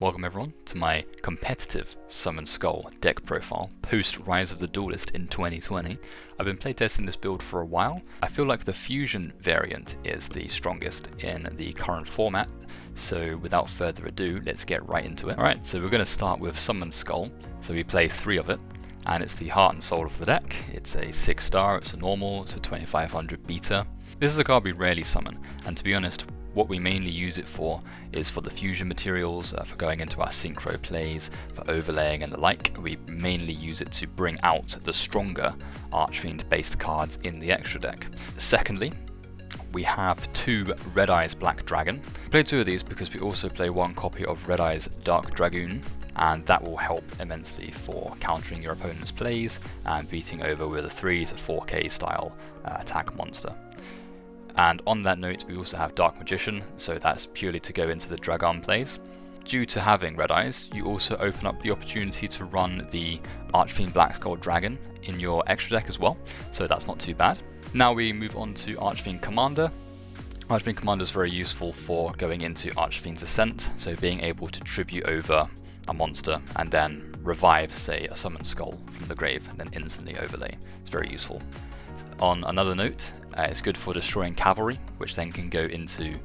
Welcome everyone to my competitive Summon Skull deck profile post Rise of the Duelist in 2020. I've been playtesting this build for a while. I feel like the fusion variant is the strongest in the current format, so without further ado, let's get right into it. Alright, so we're going to start with Summon Skull. So we play 3 of it, and it's the heart and soul of the deck. It's a 6-star, it's a normal, it's a 2500 beta. This is a card we rarely summon, and to be honest, what we mainly use it for is for the fusion materials, for going into our synchro plays, for overlaying and the like. We mainly use it to bring out the stronger Archfiend based cards in the extra deck. Secondly, we have 2 Red Eyes Black Dragon. We play 2 of these because we also play 1 copy of Red Eyes Dark Dragoon, and that will help immensely for countering your opponent's plays and beating over with a 3 to 4k style attack monster. And on that note, we also have Dark Magician, so that's purely to go into the Dragon plays. Due to having Red Eyes, you also open up the opportunity to run the Archfiend Black Skull Dragon in your extra deck as well, so that's not too bad. Now we move on to Archfiend Commander. Archfiend Commander is very useful for going into Archfiend's Ascent, so being able to tribute over a monster and then revive, say, a Summon Skull from the grave and then instantly overlay. It's very useful. On another note, it's good for destroying Cavalry, which then can go into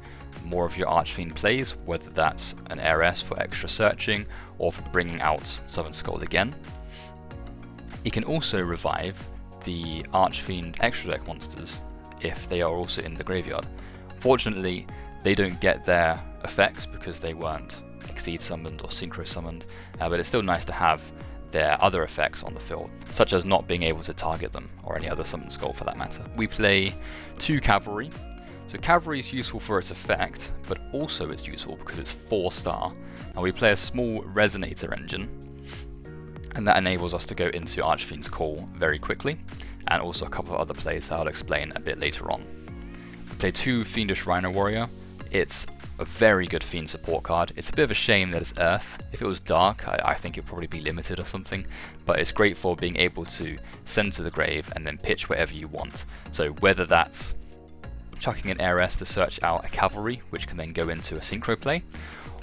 more of your Archfiend plays, whether that's an Heiress for extra searching or for bringing out Summon Skull again. You can also revive the Archfiend extra deck monsters if they are also in the graveyard. Unfortunately, they don't get their effects because they weren't Exceed summoned or Synchro summoned, but it's still nice to have their other effects on the field, such as not being able to target them, or any other Summon Skull for that matter. We play 2 Cavalry. So Cavalry is useful for its effect, but also it's useful because it's 4-star. And we play a small Resonator engine, and that enables us to go into Archfiend's Call very quickly, and also a couple of other plays that I'll explain a bit later on. We play 2 Fiendish Rhino Warrior. It's a very good Fiend support card. It's a bit of a shame that it's Earth. If it was Dark, I think it'd probably be limited or something, but it's great for being able to send to the grave and then pitch whatever you want. So whether that's chucking an Heiress to search out a Cavalry, which can then go into a Synchro play,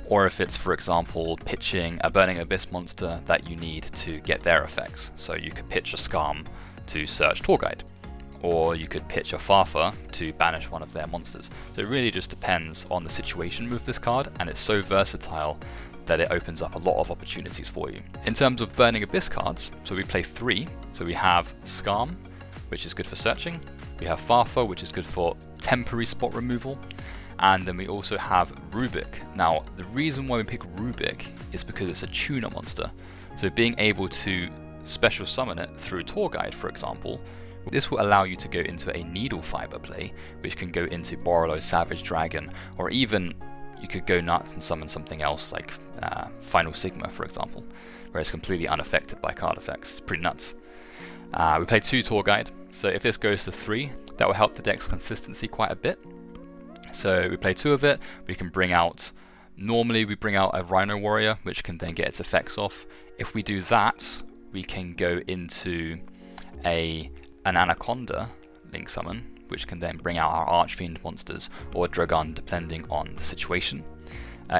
or if it's, for example, pitching a Burning Abyss monster that you need to get their effects. So you could pitch a Scarm to search Tour Guide, or you could pitch a Farfa to banish one of their monsters. So it really just depends on the situation with this card, and it's so versatile that it opens up a lot of opportunities for you. In terms of Burning Abyss cards, so we play 3. So we have Scarm, which is good for searching. We have Farfa, which is good for temporary spot removal. And then we also have Rubik. Now, the reason why we pick Rubik is because it's a tuner monster. So being able to special summon it through Tour Guide, for example, this will allow you to go into a Needle Fiber play, which can go into Borrelo Savage Dragon, or even you could go nuts and summon something else like Final Sigma, for example, where it's completely unaffected by card effects. It's pretty nuts. We play 2 Tour Guide, so if this goes to 3, that will help the deck's consistency quite a bit. So we play 2 of it. We can bring out, normally we bring out a Rhino Warrior, which can then get its effects off. If we do that, we can go into an Anaconda link summon, which can then bring out our Archfiend monsters or Dragon, depending on the situation.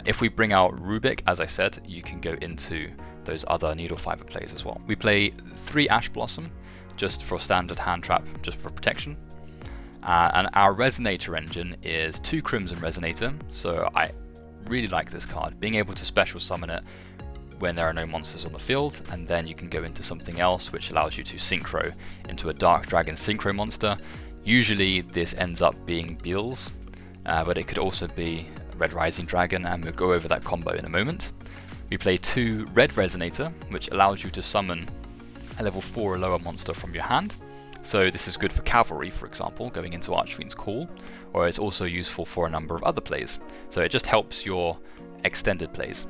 If we bring out Rubik, as I said, you can go into those other Needle Fiber plays as well. We play 3 Ash Blossom, just for standard hand trap, just for protection. And our Resonator engine is 2 Crimson Resonator, so I really like this card. Being able to special summon it when there are no monsters on the field, and then you can go into something else which allows you to synchro into a Dark Dragon synchro monster. Usually this ends up being Beals, but it could also be Red Rising Dragon, and we'll go over that combo in a moment. We play 2 Red Resonator, which allows you to summon a level 4 or lower monster from your hand. So this is good for Cavalry, for example, going into Archfiend's Call, or it's also useful for a number of other plays. So it just helps your extended plays.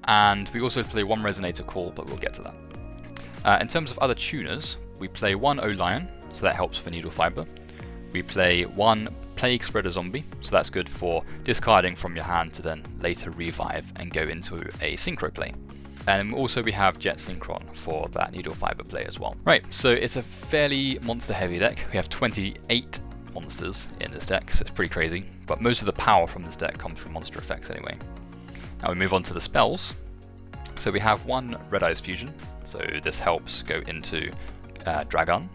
And we also play 1 Resonator Call, but we'll get to that. In terms of other tuners, we play 1 O-Lion, so that helps for Needle Fiber. We play 1 Plague Spreader Zombie, so that's good for discarding from your hand to then later revive and go into a Synchro play. And also we have Jet Synchron for that Needle Fiber play as well. Right, so it's a fairly monster heavy deck. We have 28 monsters in this deck, so it's pretty crazy, but most of the power from this deck comes from monster effects anyway. Now we move on to the spells. So we have one Red Eyes Fusion, so this helps go into Dragon.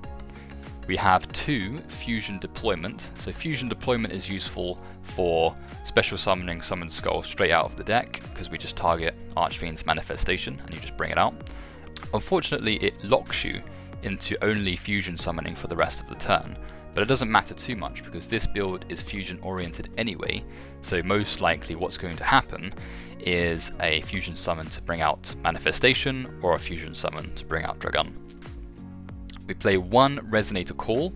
We have 2 Fusion Deployment, so Fusion Deployment is useful for special summoning Summoned Skull straight out of the deck, because we just target Archfiend's Manifestation and you just bring it out. Unfortunately it locks you into only Fusion summoning for the rest of the turn, but it doesn't matter too much because this build is Fusion oriented anyway, so most likely what's going to happen is a Fusion summon to bring out Manifestation or a Fusion summon to bring out Dragon. We play 1 Resonator Call.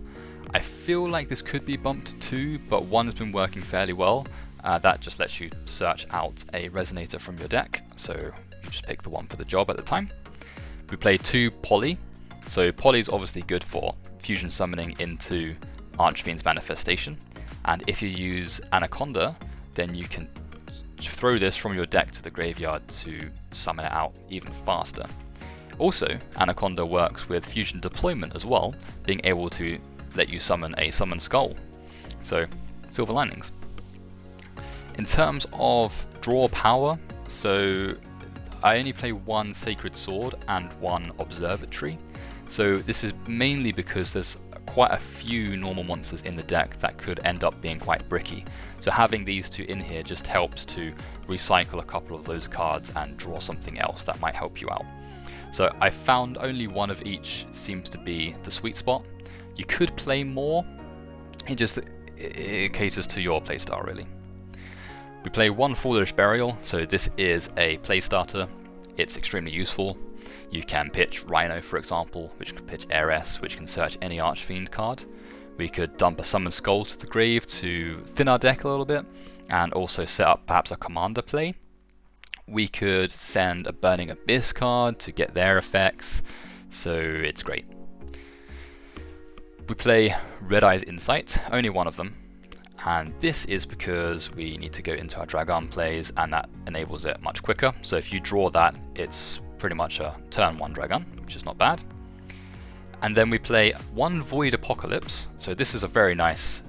I feel like this could be bumped to 2, but 1 has been working fairly well. That just lets you search out a Resonator from your deck, so you just pick the one for the job at the time. We play 2 Poly. So Poly is obviously good for Fusion summoning into Archfiend's Manifestation, and if you use Anaconda, then you can throw this from your deck to the graveyard to summon it out even faster. Also, Anaconda works with Fusion Deployment as well, being able to let you summon a Summoned Skull. So, silver linings. In terms of draw power, so I only play 1 Sacred Sword and 1 Observatory. So this is mainly because there's quite a few normal monsters in the deck that could end up being quite bricky. So having these 2 in here just helps to recycle a couple of those cards and draw something else that might help you out. So I found only 1 of each seems to be the sweet spot. You could play more, it caters to your playstyle really. We play 1 Foolish Burial, so this is a playstarter. It's extremely useful. You can pitch Rhino, for example, which can pitch Heiress, which can search any Archfiend card. We could dump a Summoned Skull to the grave to thin our deck a little bit, and also set up perhaps a Commander play. We could send a Burning Abyss card to get their effects, so it's great. We play Red Eyes Insight, only 1 of them, and this is because we need to go into our Dragon plays, and that enables it much quicker. So if you draw that, it's pretty much a turn 1 Dragon, which is not bad. And then we play 1 Void Apocalypse, so this is a very nice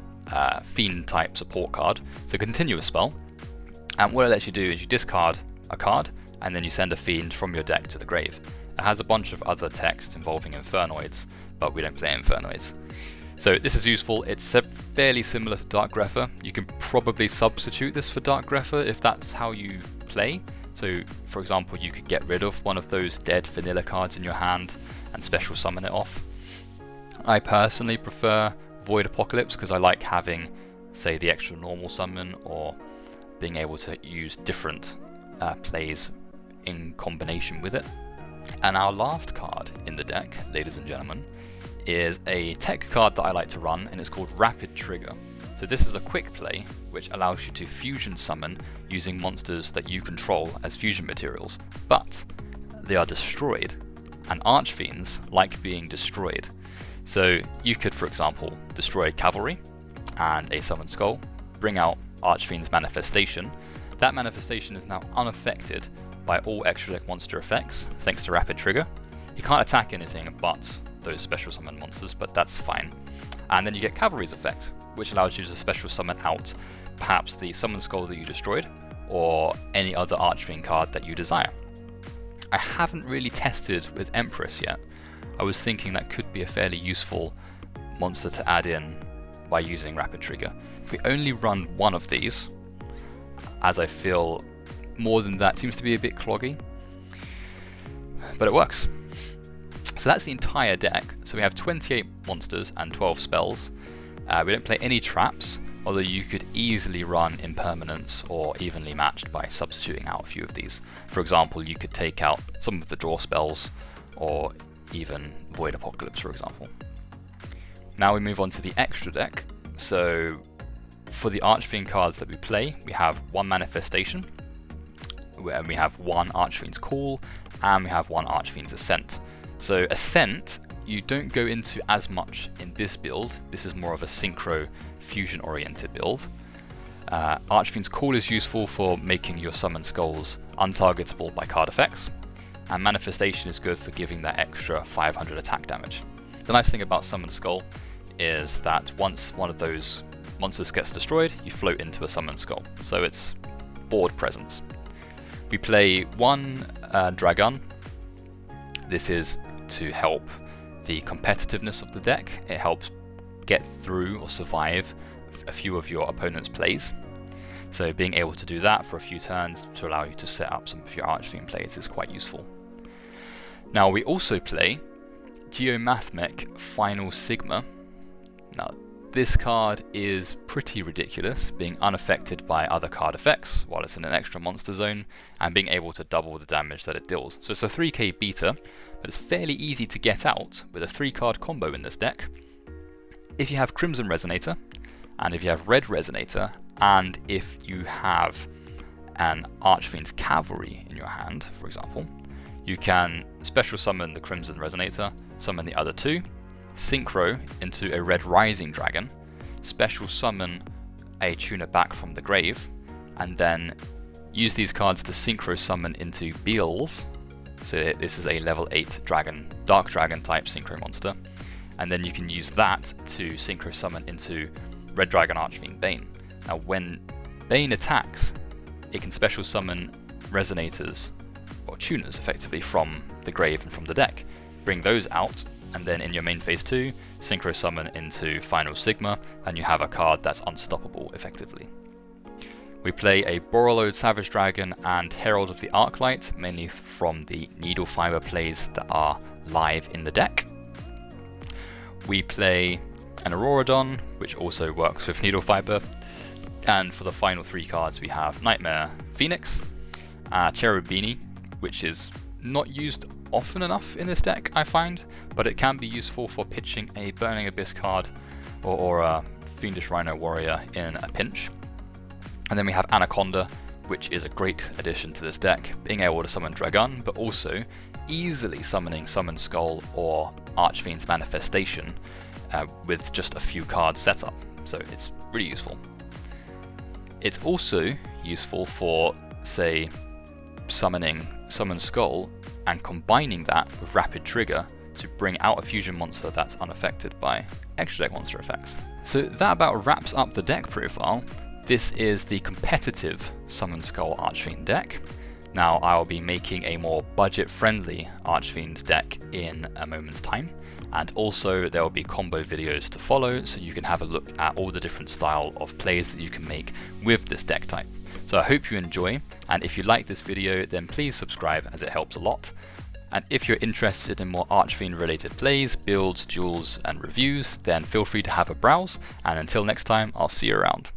Fiend type support card. It's a continuous spell, and what it lets you do is you discard a card, and then you send a Fiend from your deck to the grave. It has a bunch of other text involving Infernoids, but we don't play Infernoids. So this is useful. It's fairly similar to Dark Grepher. You can probably substitute this for Dark Grepher if that's how you play. So for example, you could get rid of one of those dead vanilla cards in your hand and special summon it off. I personally prefer Void Apocalypse because I like having, say, the extra normal summon or being able to use different plays in combination with it. And our last card in the deck, ladies and gentlemen, is a tech card that I like to run, and it's called Rapid Trigger. So this is a quick play which allows you to fusion summon using monsters that you control as fusion materials, but they are destroyed, and Archfiends like being destroyed. So you could, for example, destroy Cavalry and a Summoned Skull, bring out Archfiend's Manifestation. That manifestation is now unaffected by all extra deck monster effects thanks to Rapid Trigger. You can't attack anything but those special summon monsters, but that's fine. And then you get Cavalry's effect, which allows you to special summon out perhaps the Summoned Skull that you destroyed, or any other Archfiend card that you desire. I haven't really tested with Empress yet. I was thinking that could be a fairly useful monster to add in by using Rapid Trigger. If we only run 1 of these, as I feel more than that seems to be a bit cloggy, but it works. So that's the entire deck. So we have 28 monsters and 12 spells. We don't play any traps, although you could easily run Impermanence or Evenly Matched by substituting out a few of these. For example, you could take out some of the draw spells, or even Void Apocalypse, for example. Now we move on to the extra deck. So for the Archfiend cards that we play, we have 1 Manifestation, and we have 1 Archfiend's Call, and we have 1 Archfiend's Ascent. So Ascent, you don't go into as much in this build. This is more of a synchro fusion oriented build. Archfiend's Call is useful for making your Summoned Skulls untargetable by card effects, and Manifestation is good for giving that extra 500 attack damage. The nice thing about Summoned Skull is that once one of those monsters gets destroyed, you float into a Summoned Skull, so it's board presence. We play one Dragon. This is to help the competitiveness of the deck. It helps get through or survive a few of your opponent's plays. So being able to do that for a few turns to allow you to set up some of your Archfiend plays is quite useful. Now we also play Geomathmech Final Sigma. Now this card is pretty ridiculous, being unaffected by other card effects while it's in an extra monster zone, and being able to double the damage that it deals. So it's a 3k beta, but it's fairly easy to get out with a 3-card combo in this deck. If you have Crimson Resonator, and if you have Red Resonator, and if you have an Archfiend Cavalry in your hand, for example, you can special summon the Crimson Resonator, summon the other two, synchro into a Red Rising Dragon, special summon a tuner back from the grave, and then use these cards to synchro summon into Beals. So this is a level 8 dragon, Dark Dragon type synchro monster, and then you can use that to synchro summon into Red Dragon Archfiend Bane. Now when Bane attacks, it can special summon Resonators, or tuners effectively, from the grave and from the deck. Bring those out, and then in your main phase 2, synchro summon into Final Sigma, and you have a card that's unstoppable effectively. We play a Borreload Savage Dragon and Herald of the Arclight, mainly from the Needle Fiber plays that are live in the deck. We play an Auroradon, which also works with Needle Fiber, and for the final 3 cards we have Nightmare Phoenix, Cherubini, which is not used often enough in this deck, I find, but it can be useful for pitching a Burning Abyss card or a Fiendish Rhino Warrior in a pinch. And then we have Anaconda, which is a great addition to this deck, being able to summon Dragon, but also easily summoning Summon Skull or Archfiend's Manifestation with just a few cards set up, so it's really useful. It's also useful for, say, summoning Summon Skull and combining that with Rapid Trigger to bring out a fusion monster that's unaffected by extra deck monster effects. So that about wraps up the deck profile. This is the competitive Summon Skull Archfiend deck. Now I'll be making a more budget-friendly Archfiend deck in a moment's time, and also there will be combo videos to follow so you can have a look at all the different style of plays that you can make with this deck type. So I hope you enjoy, and if you like this video then please subscribe as it helps a lot. And if you're interested in more Archfiend related plays, builds, duels and reviews, then feel free to have a browse, and until next time I'll see you around.